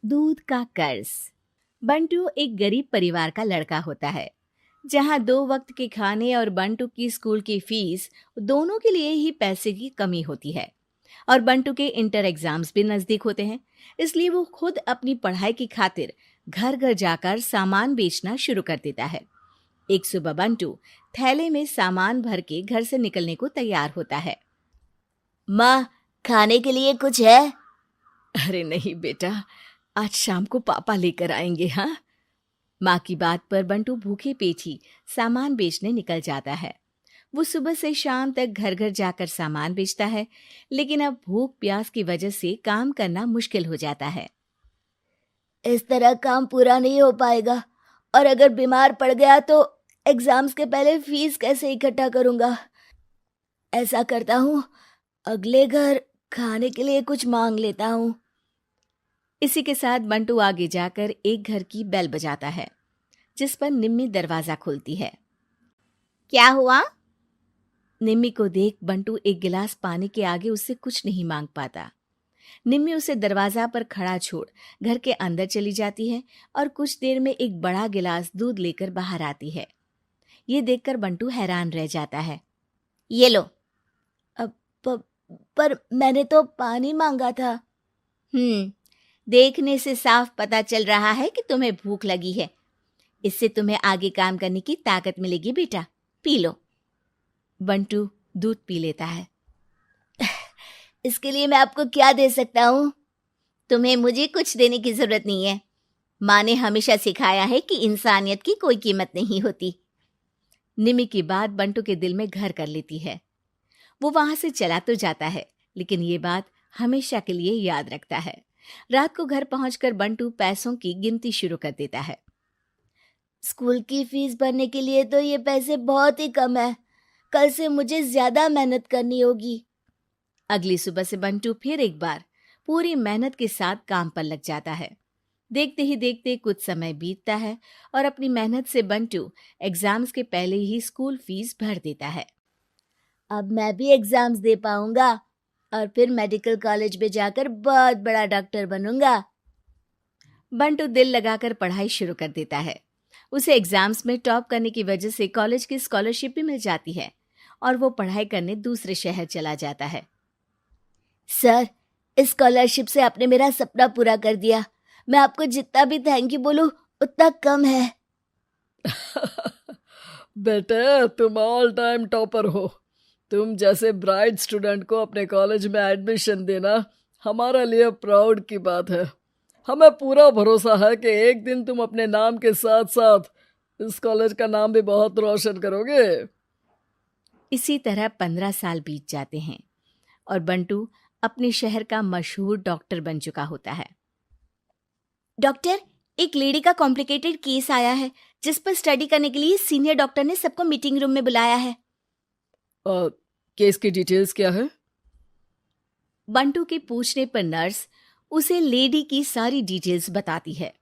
दूध का कर्ज। बंटू एक गरीब परिवार का लड़का होता है, जहां 2 वक्त के खाने और बंटू की स्कूल की फीस दोनों के लिए ही पैसे की कमी होती है। और बंटू के इंटर एग्जाम्स भी नजदीक होते हैं, इसलिए वो खुद अपनी पढ़ाई की खातिर घर घर जाकर सामान बेचना शुरू कर देता है। एक सुबह बंटू थैले में सामान भर के घर से निकलने को तैयार होता है। माँ, खाने के लिए कुछ है? अरे नहीं बेटा, आज शाम को पापा लेकर आएंगे। हाँ, माँ की बात पर बंटू भूखे पेट ही सामान बेचने निकल जाता है। वो सुबह से शाम तक घर घर जाकर सामान बेचता है, लेकिन अब भूख प्यास की वजह से काम करना मुश्किल हो जाता है। इस तरह काम पूरा नहीं हो पाएगा, और अगर बीमार पड़ गया तो एग्जाम्स के पहले फीस कैसे इकट्ठा करूंगा? ऐसा करता हूँ, अगले घर खाने के लिए कुछ मांग लेता हूँ। इसी के साथ बंटू आगे जाकर एक घर की बेल बजाता है, जिस पर निम्मी दरवाजा खोलती है। क्या हुआ? निम्मी को देख बंटू एक गिलास पानी के आगे उससे कुछ नहीं मांग पाता। निम्मी उसे दरवाजा पर खड़ा छोड़ घर के अंदर चली जाती है और कुछ देर में एक बड़ा गिलास दूध लेकर बाहर आती है। ये देखकर बंटू हैरान रह जाता है। ये लो। अब पर मैंने तो पानी मांगा था। देखने से साफ पता चल रहा है कि तुम्हें भूख लगी है। इससे तुम्हें आगे काम करने की ताकत मिलेगी बेटा, पी लो। बंटू दूध पी लेता है। इसके लिए मैं आपको क्या दे सकता हूँ? तुम्हें मुझे कुछ देने की जरूरत नहीं है। माँ ने हमेशा सिखाया है कि इंसानियत की कोई कीमत नहीं होती। निमी की बात बंटू के दिल में घर कर लेती है। वो वहां से चला तो जाता है, लेकिन ये बात हमेशा के लिए याद रखता है। रात को घर पहुंचकर बंटू पैसों की गिनती शुरू कर देता है। स्कूल की फीस भरने के लिए तो ये पैसे बहुत ही कम है। कल से मुझे ज्यादा मेहनत करनी होगी। अगली सुबह से बंटू फिर एक बार पूरी मेहनत के साथ काम पर लग जाता है। देखते ही देखते कुछ समय बीतता है और अपनी मेहनत से बंटू एग्जाम्स के पहले ही स्कूल फीस भर देता है। अब मैं भी एग्जाम्स दे पाऊंगा और फिर मेडिकल कॉलेज में जाकर बहुत बड़ा डॉक्टर बनूंगा। बंटू दिल लगाकर पढ़ाई शुरू कर देता है। उसे एग्जाम्स में टॉप करने की वजह से कॉलेज की स्कॉलरशिप भी मिल जाती है और वो पढ़ाई करने दूसरे शहर चला जाता है। सर, इस स्कॉलरशिप से आपने मेरा सपना पूरा कर दिया। मैं आपको जितना भी थैंक यू बोलूं उतना कम है। बेटे, तुम ऑल टाइम टॉपर हो। तुम जैसे ब्राइट स्टूडेंट को अपने कॉलेज में एडमिशन देना हमारे लिए प्राउड की बात है। हमें पूरा भरोसा है कि एक दिन तुम अपने नाम के साथ साथ इस कॉलेज का नाम भी बहुत रोशन करोगे। इसी तरह 15 साल बीत जाते हैं और बंटू अपने शहर का मशहूर डॉक्टर बन चुका होता है। डॉक्टर, एक लेडी का कॉम्प्लिकेटेड केस आया है, जिस पर स्टडी करने के लिए सीनियर डॉक्टर ने सबको मीटिंग रूम में बुलाया है। केस की डिटेल्स क्या है? बंटू के पूछने पर नर्स उसे लेडी की सारी डिटेल्स बताती है,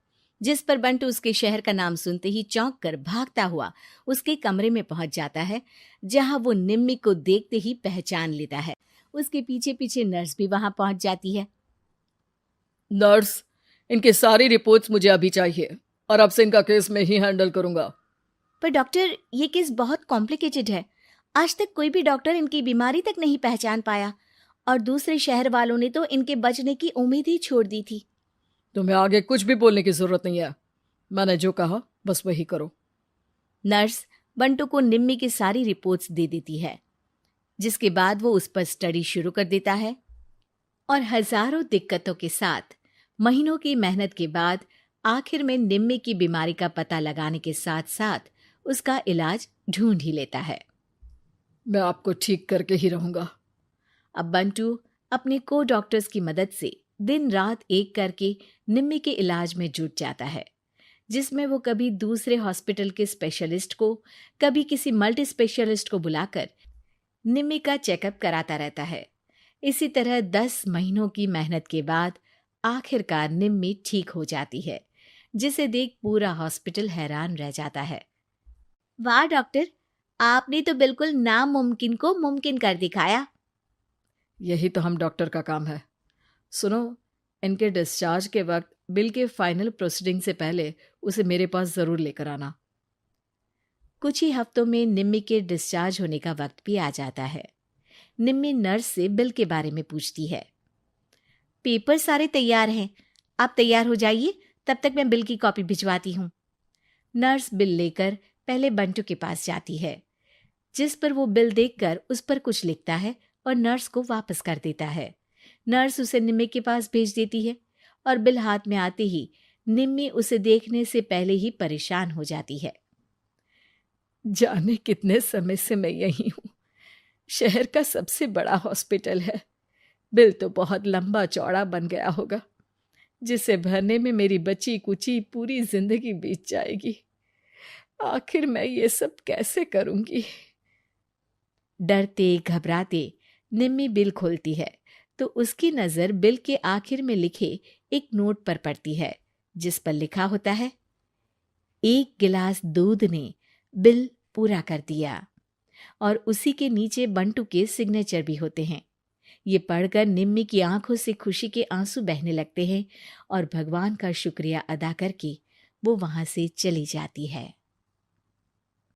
जिस पर बंटू उसके शहर का नाम सुनते ही चौंक कर भागता हुआ उसके कमरे में पहुंच जाता है, जहां वो निम्मी को देखते ही पहचान लेता है। उसके पीछे पीछे नर्स भी वहां पहुंच जाती है। नर्स, इनकी सारी रिपोर्ट्स मुझे अभी चाहिए और अब से इनका केस मैं ही हैंडल करूंगा। पर डॉक्टर, ये केस बहुत कॉम्प्लिकेटेड है। आज तक कोई भी डॉक्टर इनकी बीमारी तक नहीं पहचान पाया और दूसरे शहर वालों ने तो इनके बचने की उम्मीद ही छोड़ दी थी। तुम्हें आगे कुछ भी बोलने की जरूरत नहीं है। मैंने जो कहा बस वही करो। नर्स बंटू को निम्मी की सारी रिपोर्ट्स दे देती है, जिसके बाद वो उस पर स्टडी शुरू कर देता है और हजारों दिक्कतों के साथ महीनों की मेहनत के बाद आखिर में निम्मी की बीमारी का पता लगाने के साथ साथ उसका इलाज ढूंढ ही लेता है। मैं आपको ठीक करके ही रहूंगा। अब बंटू अपने को डॉक्टर्स की मदद से दिन रात एक करके निम्मी के इलाज में जुट जाता है, जिसमें वो कभी दूसरे हॉस्पिटल के स्पेशलिस्ट को, कभी किसी मल्टी स्पेशलिस्ट को बुलाकर निम्मी का चेकअप कराता रहता है। इसी तरह 10 महीनों की मेहनत के बाद आखिरकार निम्मी ठीक हो जाती है, जिसे देख पूरा हॉस्पिटल हैरान रह जाता है। वाह डॉक्टर, आपने तो बिल्कुल नामुमकिन को मुमकिन कर दिखाया। यही तो हम डॉक्टर का काम है। सुनो, इनके डिस्चार्ज के वक्त बिल के फाइनल प्रोसीडिंग से पहले उसे मेरे पास ज़रूर लेकर आना। कुछ ही हफ्तों में निम्मी के डिस्चार्ज होने का वक्त भी आ जाता है। निम्मी नर्स से बिल के बारे में पूछती है। पेपर सारे तैयार हैं, आप तैयार हो जाइए, तब तक मैं बिल की कॉपी भिजवाती हूँ। नर्स बिल लेकर पहले बंटू के पास जाती है, जिस पर वो बिल देखकर उस पर कुछ लिखता है और नर्स को वापस कर देता है। नर्स उसे निम्मी के पास भेज देती है और बिल हाथ में आते ही निम्मी उसे देखने से पहले ही परेशान हो जाती है। जाने कितने समय से मैं यही हूँ। शहर का सबसे बड़ा हॉस्पिटल है। बिल तो बहुत लंबा चौड़ा बन गया होगा, जिसे भरने में मेरी बची कुची पूरी जिंदगी बीत जाएगी। आखिर मैं ये सब कैसे करूंगी? डरते घबराते निम्मी बिल खोलती है तो उसकी नज़र बिल के आखिर में लिखे एक नोट पर पड़ती है, जिस पर लिखा होता है, 1 गिलास दूध ने बिल पूरा कर दिया। और उसी के नीचे बंटू के सिग्नेचर भी होते हैं। ये पढ़कर निम्मी की आंखों से खुशी के आंसू बहने लगते हैं और भगवान का शुक्रिया अदा करके वो वहां से चली जाती है।